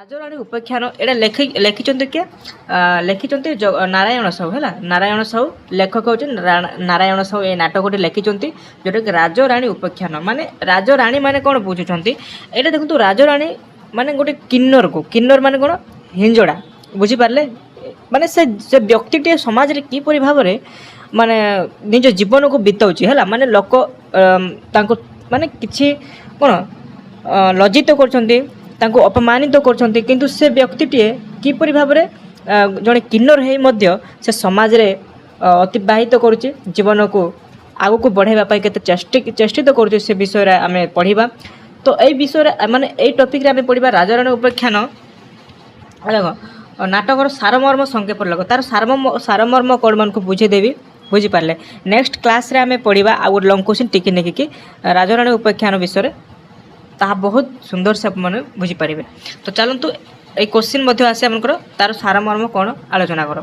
ରାଜରାଣୀ ଉପାଖ୍ୟାନ ଏଇଟା ଲେଖିଛନ୍ତି କିଏ? ଲେଖିଛନ୍ତି ନାରାୟଣ ସାହୁ ହେଲା। ନାରାୟଣ ସାହୁ ଲେଖକ ହେଉଛନ୍ତି ନାରାୟଣ ସାହୁ। ଏ ନାଟକଟି ଲେଖିଛନ୍ତି ଯେଉଁଟାକି ରାଜରାଣୀ ଉପାଖ୍ୟାନ। ମାନେ ରାଜରାଣୀ ମାନେ କ'ଣ ବୁଝୁଛନ୍ତି ଏଇଟା ଦେଖନ୍ତୁ। ରାଜରାଣୀ ମାନେ ଗୋଟେ କିନ୍ନର ମାନେ କ'ଣ? ହିଞ୍ଜଡ଼ା। ବୁଝିପାରିଲେ? ମାନେ ସେ ବ୍ୟକ୍ତିଟିଏ ସମାଜରେ କିପରି ଭାବରେ ମାନେ ନିଜ ଜୀବନକୁ ବିତାଉଛି ହେଲା। ମାନେ ଲୋକ ତାଙ୍କୁ ମାନେ କିଛି କ'ଣ ଲଜ୍ଜିତ କରୁଛନ୍ତି, ତାଙ୍କୁ ଅପମାନିତ କରୁଛନ୍ତି, କିନ୍ତୁ ସେ ବ୍ୟକ୍ତିଟିଏ କିପରି ଭାବରେ ଜଣେ କିନ୍ନର ହେଇ ମଧ୍ୟ ସେ ସମାଜରେ ଅତିବାହିତ କରୁଛି, ଜୀବନକୁ ଆଗକୁ ବଢ଼ାଇବା ପାଇଁ କେତେ ଚେଷ୍ଟିତ କରୁଛି, ସେ ବିଷୟରେ ଆମେ ପଢ଼ିବା। ତ ଏଇ ବିଷୟରେ ମାନେ ଏଇ ଟପିକ୍ରେ ଆମେ ପଢ଼ିବା ରାଜରାଣୀ ଉପାଖ୍ୟାନ। ଦେଖ ନାଟକର ସାରମର୍ମ ସଂକ୍ଷେପ ଲେଖ। ତାର ସାରମର୍ମ କ'ଣ ମାନଙ୍କୁ ବୁଝେଇଦେବି, ବୁଝିପାରିଲେ? ନେକ୍ସଟ କ୍ଲାସ୍ରେ ଆମେ ପଢ଼ିବା ଆଉ ଗୋଟେ ଲଙ୍ଗ କ୍ୱେଶ୍ଚିନ୍ ଟିକେ ନେଇକି ରାଜରାଣୀ ଉପାଖ୍ୟାନ ବିଷୟରେ। ତାହା ବହୁତ ସୁନ୍ଦର ସେ ମାନେ ବୁଝିପାରିବେ। ତ ଚାଲନ୍ତୁ ଏଇ କ୍ୱେଶ୍ଚିନ୍ ମଧ୍ୟ ଆସେ ଆମଙ୍କର ତାର ସାରମର୍ମ କ'ଣ ଆଲୋଚନା କର।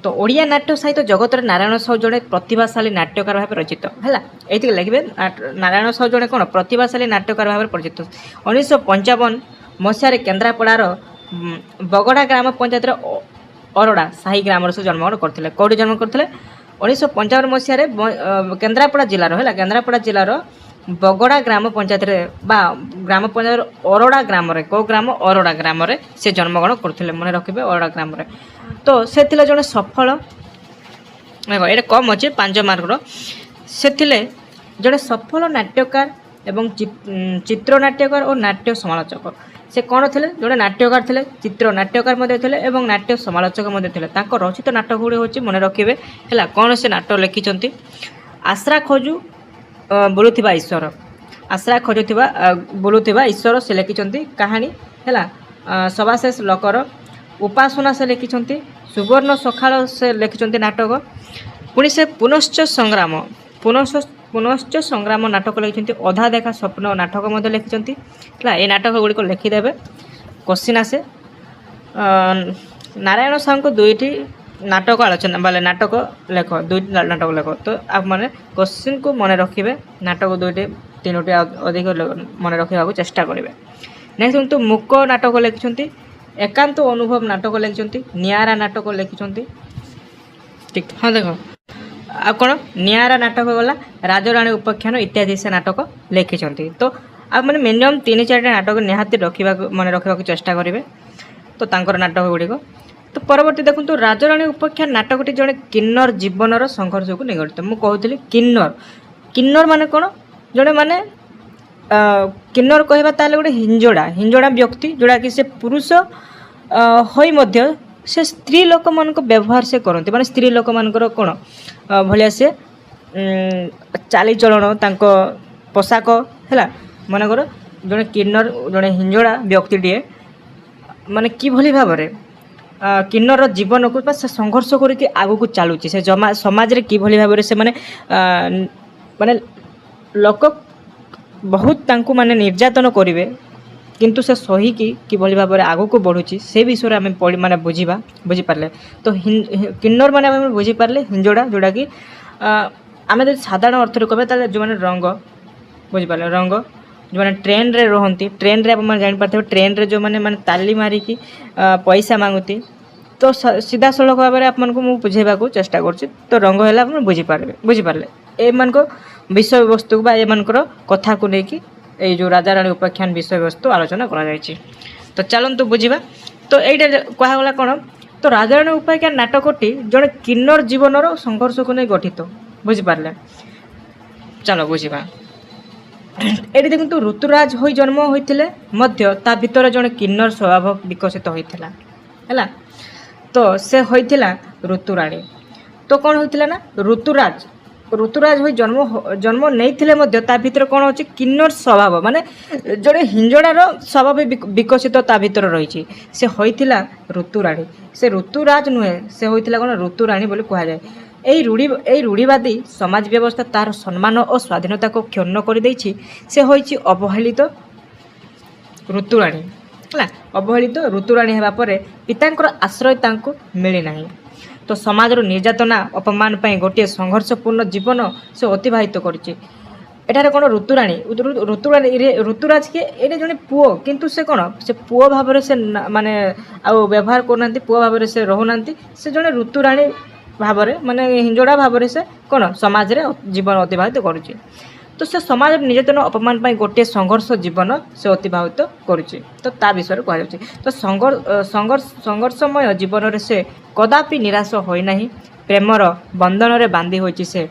ତ ଓଡ଼ିଆ ନାଟ୍ୟ ସାହିତ୍ୟ ଜଗତରେ ନାରାୟଣ ସାହୁ ଜଣେ ପ୍ରତିଭାଶାଳୀ ନାଟ୍ୟକାର ଭାବେ ପରିଚିତ ହେଲା। ଏଇଥିରେ ଲେଖିବେ ନାରାୟଣ ସାହୁ ଜଣେ କ'ଣ ପ୍ରତିଭାଶାଳୀ ନାଟ୍ୟକାର ଭାବରେ ପରିଚିତ। 1955 ମସିହାରେ କେନ୍ଦ୍ରାପଡ଼ାର ବଗଡ଼ା ଗ୍ରାମ ପଞ୍ଚାୟତର ଅରଡ଼ା ସାହି ଗ୍ରାମରେ ସେ ଜନ୍ମଗ୍ରହଣ କରିଥିଲେ। କେଉଁଠି ଜନ୍ମ କରିଥିଲେ? 1955 ମସିହାରେ କେନ୍ଦ୍ରାପଡ଼ା ଜିଲ୍ଲାର ହେଲା, କେନ୍ଦ୍ରାପଡ଼ା ଜିଲ୍ଲାର ବଗଡ଼ା ଗ୍ରାମ ପଞ୍ଚାୟତରେ ବା ଗ୍ରାମ ପଞ୍ଚାୟତର ଅରଡ଼ା ଗ୍ରାମରେ, କେଉଁ ଗ୍ରାମ? ଅରଡ଼ା ଗ୍ରାମରେ ସେ ଜନ୍ମଗ୍ରହଣ କରୁଥିଲେ। ମନେ ରଖିବେ, ଅରଡ଼ା ଗ୍ରାମରେ। ତ ସେ ଥିଲେ ଜଣେ ସଫଳ, ଏଇଟା କମ୍ ଅଛି 5 ମାର୍କର। ସେ ଥିଲେ ଜଣେ ସଫଳ ନାଟ୍ୟକାର ଏବଂ ଚିତ୍ର ନାଟ୍ୟକାର ଓ ନାଟ୍ୟ ସମାଲୋଚକ। ସେ କ'ଣ ଥିଲେ? ଜଣେ ନାଟ୍ୟକାର ଥିଲେ, ଚିତ୍ର ନାଟ୍ୟକାର ମଧ୍ୟ ଥିଲେ ଏବଂ ନାଟ୍ୟ ସମାଲୋଚକ ମଧ୍ୟ ଥିଲେ। ତାଙ୍କ ରଚିତ ନାଟକ ଗୁଡ଼ିକ ହେଉଛି, ମନେ ରଖିବେ ହେଲା, କ'ଣ ସେ ନାଟକ ଲେଖିଛନ୍ତି? ଆଶ୍ରା ଖୋଜୁ ବୁଲୁଥିବା ଈଶ୍ୱର। ଆଶ୍ରା ଖୋଜୁଥିବା ବୁଲୁଥିବା ଈଶ୍ୱର ସେ ଲେଖିଛନ୍ତି କାହାଣୀ ହେଲା। ସବାଶେଷ ଲୋକର ଉପାସନା ସେ ଲେଖିଛନ୍ତି। ସୁବର୍ଣ୍ଣ ସକାଳ ସେ ଲେଖିଛନ୍ତି ନାଟକ। ପୁଣି ସେ ପୁନଶ୍ଚ ସଂଗ୍ରାମ ନାଟକ ଲେଖିଛନ୍ତି। ଅଧା ଦେଖା ସ୍ୱପ୍ନ ନାଟକ ମଧ୍ୟ ଲେଖିଛନ୍ତି ହେଲା। ଏ ନାଟକ ଗୁଡ଼ିକ ଲେଖିଦେବେ, କ୍ୱେଶ୍ଚିନ୍ ଆସେ। ନାରାୟଣ ସାହୁଙ୍କ 2ଟି ନାଟକ ଆଲୋଚନା ବାଲେ ନାଟକ ଲେଖ, 2ଟି ନାଟକ ଲେଖ। ତ ଆପଣମାନେ କ୍ୱେଶ୍ଚିନ୍କୁ ମନେ ରଖିବେ, ନାଟକ 2ଟି 3ଟି ଅଧିକ ମନେ ରଖିବାକୁ ଚେଷ୍ଟା କରିବେ। ନେକ୍ସଟ କିନ୍ତୁ ମୁକ ନାଟକ ଲେଖିଛନ୍ତି। ଏକାନ୍ତ ଅନୁଭବ ନାଟକ ଲେଖିଛନ୍ତି। ନିଆରା ନାଟକ ଲେଖିଛନ୍ତି। ଠିକ୍, ହଁ ଦେଖ ଆଉ କ'ଣ ନିଆରା ନାଟକ ଗଲା, ରାଜରାଣୀ ଉପାଖ୍ୟାନ ଇତ୍ୟାଦି ସେ ନାଟକ ଲେଖିଛନ୍ତି। ତ ଆଉ ମାନେ ମିନିମମ୍ 3-4ଟା ନାଟକ ନିହାତି ମନେ ରଖିବାକୁ ଚେଷ୍ଟା କରିବେ। ତ ତାଙ୍କର ନାଟକ ଗୁଡ଼ିକ। ତ ପରବର୍ତ୍ତୀ ଦେଖନ୍ତୁ, ରାଜରାଣୀ ଉପାଖ୍ୟାନ ନାଟକଟି ଜଣେ କିନ୍ନର ଜୀବନର ସଂଘର୍ଷକୁ ନେଇ ଗଠିତ। ମୁଁ କହୁଥିଲି କିନ୍ନର ମାନେ କ'ଣ? ଜଣେ ମାନେ କିନ୍ନର କହିବା ତାହେଲେ ଗୋଟେ ହିଞ୍ଜଡ଼ା ବ୍ୟକ୍ତି, ଯେଉଁଟାକି ସେ ପୁରୁଷ ହୋଇ ମଧ୍ୟ ସେ ସ୍ତ୍ରୀ ଲୋକମାନଙ୍କ ବ୍ୟବହାର ସେ କରନ୍ତି। ମାନେ ସ୍ତ୍ରୀ ଲୋକମାନଙ୍କର କ'ଣ ଭଳିଆ ସେ ଚାଲିଚଳନ, ତାଙ୍କ ପୋଷାକ ହେଲା। ମନେକର ଜଣେ କିନ୍ନର, ଜଣେ ହିଞ୍ଜଡ଼ା ବ୍ୟକ୍ତିଟିଏ ମାନେ କିଭଳି ଭାବରେ କିନ୍ନରର ଜୀବନକୁ ବା ସେ ସଂଘର୍ଷ କରିକି ଆଗକୁ ଚାଲୁଛି, ସେ ସମାଜରେ କିଭଳି ଭାବରେ ସେମାନେ ମାନେ ଲୋକ ବହୁତ ତାଙ୍କୁ ମାନେ ନିର୍ଯାତନ କରିବେ, କିନ୍ତୁ ସେ ସହିକି କିଭଳି ଭାବରେ ଆଗକୁ ବଢ଼ୁଛି ସେ ବିଷୟରେ ଆମେ ମାନେ ବୁଝିପାରିଲେ। ତ କିନ୍ନର ମାନେ ଆମେ ବୁଝିପାରିଲେ ହିଞ୍ଜଡ଼ା, ଯେଉଁଟାକି ଆମେ ଯଦି ସାଧାରଣ ଅର୍ଥରେ କହିବା ତାହେଲେ ଯେଉଁମାନେ ରଙ୍ଗ, ବୁଝିପାରିଲେ, ରଙ୍ଗ ଯେଉଁମାନେ ଟ୍ରେନରେ ରୁହନ୍ତି, ଟ୍ରେନରେ ଆପଣ ଜାଣିପାରିଥିବେ, ଟ୍ରେନରେ ଯେଉଁମାନେ ମାନେ ତାଲି ମାରିକି ପଇସା ମାଗନ୍ତି। ତ ସିଧାସଳଖ ଭାବରେ ଆପଣଙ୍କୁ ମୁଁ ବୁଝେଇବାକୁ ଚେଷ୍ଟା କରୁଛି। ତ ରଙ୍ଗ ହେଲା ଆପଣ ବୁଝିପାରିଲେ ଏମାନଙ୍କ ବିଷୟବସ୍ତୁକୁ ବା ଏମାନଙ୍କର କଥାକୁ ନେଇକି ଏଇ ଯେଉଁ ରାଜାରାଣୀ ଉପାଖ୍ୟାନ ବିଷୟବସ୍ତୁ ଆଲୋଚନା କରାଯାଇଛି। ତ ଚାଲନ୍ତୁ ବୁଝିବା। ତ ଏଇଟା କୁହାଗଲା କ'ଣ? ତ ରାଜାରାଣୀ ଉପାଖ୍ୟାନ ନାଟକଟି ଜଣେ କିନ୍ନର ଜୀବନର ସଂଘର୍ଷକୁ ନେଇ ଗଠିତ। ବୁଝିପାରିଲେ? ଚାଲ ବୁଝିବା। ଏଠି ଦେଖନ୍ତୁ, ଋତୁରାଜ ହୋଇ ଜନ୍ମ ହୋଇଥିଲେ ମଧ୍ୟ ତା ଭିତରେ ଜଣେ କିନ୍ନର ସ୍ୱଭାବ ବିକଶିତ ହୋଇଥିଲା ହେଲା। ତ ସେ ହୋଇଥିଲା ଋତୁରାଣୀ। ତ କ'ଣ ହୋଇଥିଲା ନା ଋତୁରାଜ ହୋଇ ଜନ୍ମ ନେଇଥିଲେ ମଧ୍ୟ ତା ଭିତରେ କ'ଣ ଅଛି? କିନ୍ନର ସ୍ୱଭାବ, ମାନେ ଜଣେ ହିଞ୍ଜଡ଼ାର ସ୍ୱଭାବ ବିକଶିତ ତା ଭିତରେ ରହିଛି। ସେ ହୋଇଥିଲା ଋତୁରାଣୀ। ସେ ଋତୁରାଜ ନୁହେଁ, ସେ ହୋଇଥିଲା କ'ଣ? ଋତୁରାଣୀ ବୋଲି କୁହାଯାଏ। এই রূঢ়িবাদী সমাজ ব্যবস্থা তার সম্মান ও স্বাধীনতাকে ক্ষুণ্ণ କରିଦେଇଛି। ସେ ହୋଇଛି ଅବହେଳିତ ଋତୁରାଣୀ ହେଲା। ଅବହେଳିତ ଋତୁରାଣୀ ହେବା ପରେ ପିତାଙ୍କର ଆଶ୍ରୟ ତାଙ୍କୁ ମିଳିନାହିଁ। ତ ସମାଜର ନିର୍ଯାତନା ଅପମାନ ପାଇଁ ଗୋଟିଏ ସଂଘର୍ଷପୂର୍ଣ୍ଣ ଜୀବନ ସେ ଅତିବାହିତ କରିଛି। ଏଠାରେ କ'ଣ ଋତୁରାଣୀ ଋତୁରାଜ କିଏ? ଏଇଟା ଜଣେ ପୁଅ, କିନ୍ତୁ ସେ କ'ଣ ସେ ପୁଅ ଭାବରେ ସେ ମାନେ ଆଉ ବ୍ୟବହାର କରୁନାହାନ୍ତି, ପୁଅ ଭାବରେ ସେ ରହୁନାହାନ୍ତି, ସେ ଜଣେ ଋତୁରାଣୀ ଭାବରେ ମାନେ ହିଞ୍ଜଡ଼ା ଭାବରେ ସେ କ'ଣ ସମାଜରେ ଜୀବନ ଅତିବାହିତ କରୁଛି। ତ ସେ ସମାଜର ନିର୍ଯାତନ ଅପମାନ ପାଇଁ ଗୋଟିଏ ସଂଘର୍ଷ ଜୀବନ ସେ ଅତିବାହିତ କରୁଛି। ତ ତା ବିଷୟରେ କୁହାଯାଉଛି। ତ ସଂଘର୍ଷମୟ ଜୀବନରେ ସେ କଦାପି ନିରାଶ ହୋଇନାହିଁ। ପ୍ରେମର ବନ୍ଧନରେ ବାନ୍ଧି ହୋଇଛି ସେ।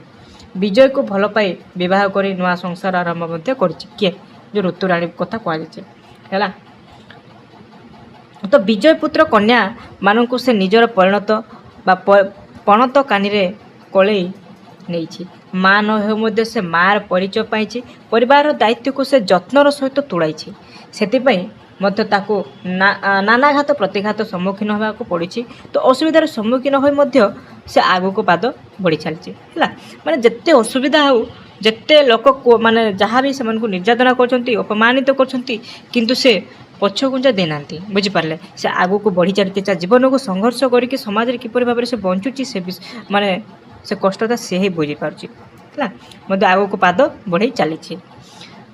ବିଜୟକୁ ଭଲ ପାଇ ବିବାହ କରି ନୂଆ ସଂସାର ଆରମ୍ଭ ମଧ୍ୟ କରିଛି। କିଏ? ଯେଉଁ ଋତୁରାଣୀ କଥା କୁହାଯାଇଛି ହେଲା। ତ ବିଜୟ ପୁତ୍ର କନ୍ୟା ମାନଙ୍କୁ ସେ ନିଜର ପରିଣତ ବା ପଣତ କାନିରେ କୋଳେଇ ନେଇଛି। ମା ନ ହେଉ ମଧ୍ୟ ସେ ମାର ପରିଚୟ ପାଇଛି। ପରିବାରର ଦାୟିତ୍ୱକୁ ସେ ଯତ୍ନର ସହିତ ତୁଳାଇଛି। ସେଥିପାଇଁ ମଧ୍ୟ ତାକୁ ନାନାଘାତ ପ୍ରତିଘାତ ସମ୍ମୁଖୀନ ହେବାକୁ ପଡ଼ିଛି। ତ ଅସୁବିଧାର ସମ୍ମୁଖୀନ ହୋଇ ମଧ୍ୟ ସେ ଆଗକୁ ପାଦ ବଢ଼ି ଚାଲିଛି ହେଲା। ମାନେ ଯେତେ ଅସୁବିଧା ହେଉ, ଯେତେ ଲୋକ ମାନେ ଯାହା ବି ସେମାନଙ୍କୁ ନିର୍ଯାତନା କରୁଛନ୍ତି, ଅପମାନିତ କରୁଛନ୍ତି, କିନ୍ତୁ ସେ ପଛଘୁଞ୍ଚା ଦେଇନାହାନ୍ତି। ବୁଝିପାରିଲେ? ସେ ଆଗକୁ ବଢ଼ି ଚାଲିଛି। ତା ଜୀବନକୁ ସଂଘର୍ଷ କରିକି ସମାଜରେ କିପରି ଭାବରେ ସେ ବଞ୍ଚୁଛି, ସେ ମାନେ ସେ କଷ୍ଟଟା ସେ ହିଁ ବୁଝିପାରୁଛି ହେଲା। ମଧ୍ୟ ଆଗକୁ ପାଦ ବଢ଼େଇ ଚାଲିଛି।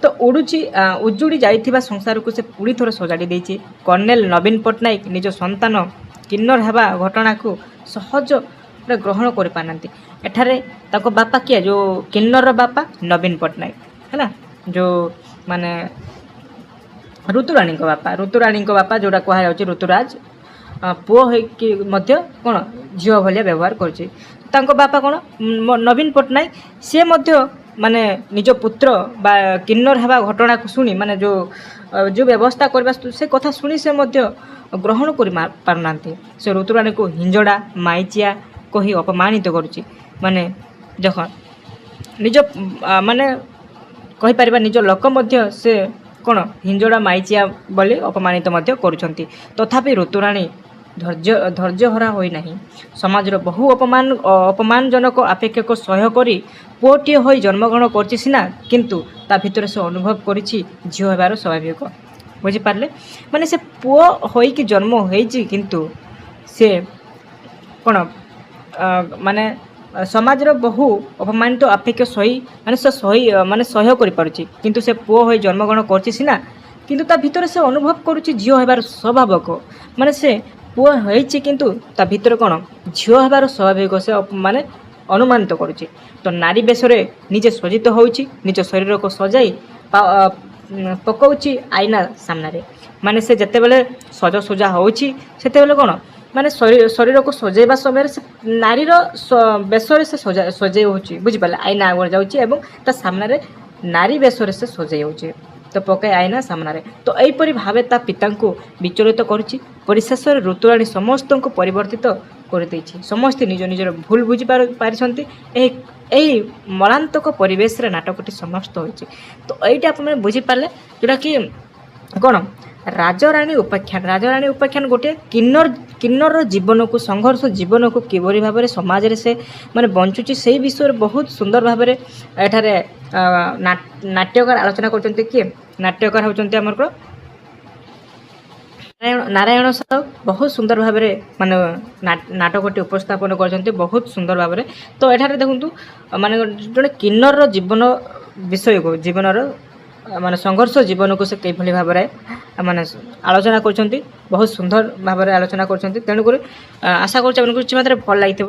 ତ ଉଜୁଡ଼ି ଯାଇଥିବା ସଂସାରକୁ ସେ ପୁଣି ଥରେ ସଜାଡ଼ି ଦେଇଛି। କର୍ଣ୍ଣେଲ ନବୀନ ପଟ୍ଟନାୟକ ନିଜ ସନ୍ତାନ କିନ୍ନର ହେବା ଘଟଣାକୁ ସହଜରେ ଗ୍ରହଣ କରିପାରିନାହାନ୍ତି। ଏଠାରେ ତାଙ୍କ ବାପା କିଏ? ଯେଉଁ କିନ୍ନରର ବାପା ନବୀନ ପଟ୍ଟନାୟକ ହେଲା, ଯେଉଁ ମାନେ ଋତୁରାଣୀଙ୍କ ବାପା ଯେଉଁଟା କୁହାଯାଉଛି ଋତୁରାଜ, ପୁଅ ହୋଇକି ମଧ୍ୟ କ'ଣ ଝିଅ ଭଳିଆ ବ୍ୟବହାର କରୁଛି। ତାଙ୍କ ବାପା କ'ଣ ନବୀନ ପଟ୍ଟନାୟକ, ସିଏ ମଧ୍ୟ ମାନେ ନିଜ ପୁତ୍ର ବା କିନ୍ନର ହେବା ଘଟଣାକୁ ଶୁଣି ମାନେ ଯେଉଁ ବ୍ୟବସ୍ଥା କରିବା ସେ କଥା ଶୁଣି ସେ ମଧ୍ୟ ଗ୍ରହଣ କରି ପାରୁନାହାନ୍ତି। ସେ ଋତୁରାଣୀକୁ ହିଞ୍ଜଡ଼ା ମାଇଚିଆ କହି ଅପମାନିତ କରୁଛି। ମାନେ ଦେଖ ନିଜ ମାନେ କହିପାରିବା ନିଜ ଲୋକ ମଧ୍ୟ ସେ କ'ଣ ହିଞ୍ଜଡ଼ା ମାଇଚିଆ ବୋଲି ଅପମାନିତ ମଧ୍ୟ କରୁଛନ୍ତି। ତଥାପି ଋତୁରାଣୀ ଧୈର୍ଯ୍ୟହରା ହୋଇନାହିଁ। ସମାଜର ବହୁ ଅପମାନଜନକ ଆପେକ୍ଷକୁ ସହ୍ୟ କରି ପୁଅଟିଏ ହୋଇ ଜନ୍ମଗ୍ରହଣ କରିଛି ସିନା, କିନ୍ତୁ ତା ଭିତରେ ସେ ଅନୁଭବ କରିଛି ଝିଅ ହେବାର ସ୍ୱାଭାବିକ। ବୁଝିପାରିଲେ? ମାନେ ସେ ପୁଅ ହୋଇକି ଜନ୍ମ ହୋଇଛି, କିନ୍ତୁ ସେ କ'ଣ ମାନେ ସମାଜର ବହୁ ଅପମାନିତ ଆପେକ୍ଷ ସହ୍ୟ କରିପାରୁଛି, କିନ୍ତୁ ସେ ପୁଅ ହୋଇ ଜନ୍ମଗ୍ରହଣ କରିଛି ସିନା, କିନ୍ତୁ ତା ଭିତରେ ସେ ଅନୁଭବ କରୁଛି ଝିଅ ହେବାର ସ୍ୱାଭାବିକ। ମାନେ ସେ ପୁଅ ହୋଇଛି, କିନ୍ତୁ ତା ଭିତରେ କ'ଣ ଝିଅ ହେବାର ସ୍ୱାଭାବିକ ସେ ମାନେ ଅନୁମାନିତ କରୁଛି। ତ ନାରୀ ବେଶରେ ନିଜେ ସଜ୍ଜିତ ହେଉଛି, ନିଜ ଶରୀରକୁ ସଜାଇ ପକାଉଛି ଆଇନା ସାମ୍ନାରେ। ମାନେ ସେ ଯେତେବେଳେ ସଜା ହେଉଛି ସେତେବେଳେ କ'ଣ ମାନେ ଶରୀରକୁ ସଜାଇବା ସମୟରେ ସେ ନାରୀର ବେଶରେ ସେ ସଜାଇ ହେଉଛି। ବୁଝିପାରିଲେ? ଆଇନା ଆଗରେ ଯାଉଛି ଏବଂ ତା ସାମ୍ନାରେ ନାରୀ ବେଶରେ ସେ ସଜାଇ ହେଉଛି। ତ ପକାଇ ଆଇନା ସାମ୍ନାରେ। ତ ଏହିପରି ଭାବେ ତା ପିତାଙ୍କୁ ବିଚଳିତ କରୁଛି। ପରିଶେଷରେ ଋତୁରାଣୀ ସମସ୍ତଙ୍କୁ ପରିବର୍ତ୍ତିତ କରିଦେଇଛି। ସମସ୍ତେ ନିଜ ନିଜର ଭୁଲ ବୁଝିପାରିଛନ୍ତି। ଏହି ମଳାନ୍ତକ ପରିବେଶରେ ନାଟକଟି ସମାପ୍ତ ହୋଇଛି। ତ ଏଇଟା ଆପଣମାନେ ବୁଝିପାରିଲେ, ଯେଉଁଟାକି କ'ଣ ରାଜରାଣୀ ଉପାଖ୍ୟାନ ଗୋଟିଏ କିନ୍ନରର ଜୀବନକୁ, ସଂଘର୍ଷ ଜୀବନକୁ କିଭଳି ଭାବରେ ସମାଜରେ ସେ ମାନେ ବଞ୍ଚୁଛି ସେଇ ବିଷୟରେ ବହୁତ ସୁନ୍ଦର ଭାବରେ ଏଠାରେ ନାଟ୍ୟକାର ଆଲୋଚନା କରୁଛନ୍ତି। କିଏ? ନାଟ୍ୟକାର ହେଉଛନ୍ତି ଆମର ନାରାୟଣ ସାହୁ। ବହୁତ ସୁନ୍ଦର ଭାବରେ ମାନେ ନାଟକଟି ଉପସ୍ଥାପନ କରିଛନ୍ତି, ବହୁତ ସୁନ୍ଦର ଭାବରେ। ତ ଏଠାରେ ଦେଖନ୍ତୁ ମାନେ ଜଣେ କିନ୍ନରର ଜୀବନର ମାନେ ସଂଘର୍ଷ ଜୀବନକୁ ସେ କିଭଳି ଭାବରେ ମାନେ ଆଲୋଚନା କରୁଛନ୍ତି, ବହୁତ ସୁନ୍ଦର ଭାବରେ ଆଲୋଚନା କରୁଛନ୍ତି। ତେଣୁକରି ଆଶା କରୁଛି ଆପଣଙ୍କୁ କିଛି ମାତ୍ରାରେ ଭଲ ଲାଗିଥିବ।